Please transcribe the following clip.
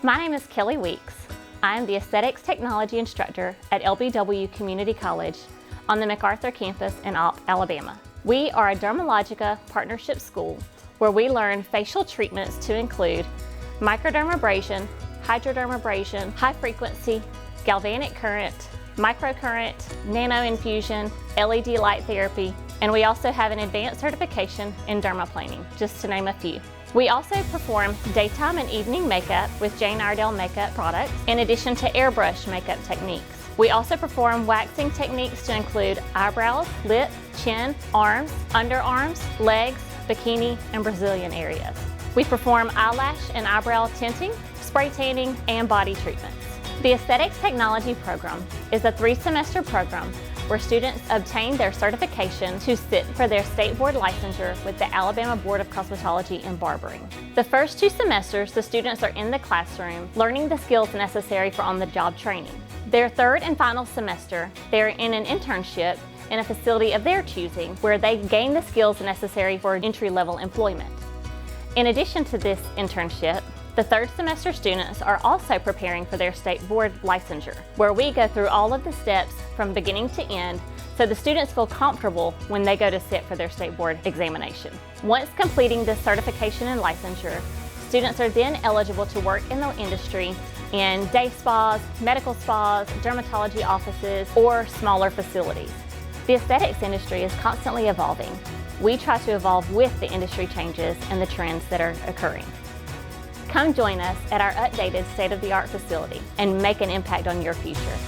My name is Kelly Weeks. I am the Aesthetics Technology Instructor at LBW Community College on the MacArthur campus in Alabama. We are a Dermalogica partnership school where we learn facial treatments to include microdermabrasion, hydrodermabrasion, high frequency, galvanic current, microcurrent, nano infusion, LED light therapy, and we also have an advanced certification in dermaplaning, just to name a few. We also perform daytime and evening makeup with Jane Iredale makeup products, in addition to airbrush makeup techniques. We also perform waxing techniques to include eyebrows, lips, chin, arms, underarms, legs, bikini, and Brazilian areas. We perform eyelash and eyebrow tinting, spray tanning, and body treatments. The Aesthetics Technology Program is a 3-semester program where students obtain their certification to sit for their state board licensure with the Alabama Board of Cosmetology and Barbering. The first 2 semesters, the students are in the classroom learning the skills necessary for on-the-job training. Their 3rd and final semester, they're in an internship in a facility of their choosing where they gain the skills necessary for entry-level employment. In addition to this internship, the 3rd semester students are also preparing for their state board licensure, where we go through all of the steps from beginning to end so the students feel comfortable when they go to sit for their state board examination. Once completing this certification and licensure, students are then eligible to work in the industry in day spas, medical spas, dermatology offices, or smaller facilities. The aesthetics industry is constantly evolving. We try to evolve with the industry changes and the trends that are occurring. Come join us at our updated state-of-the-art facility and make an impact on your future.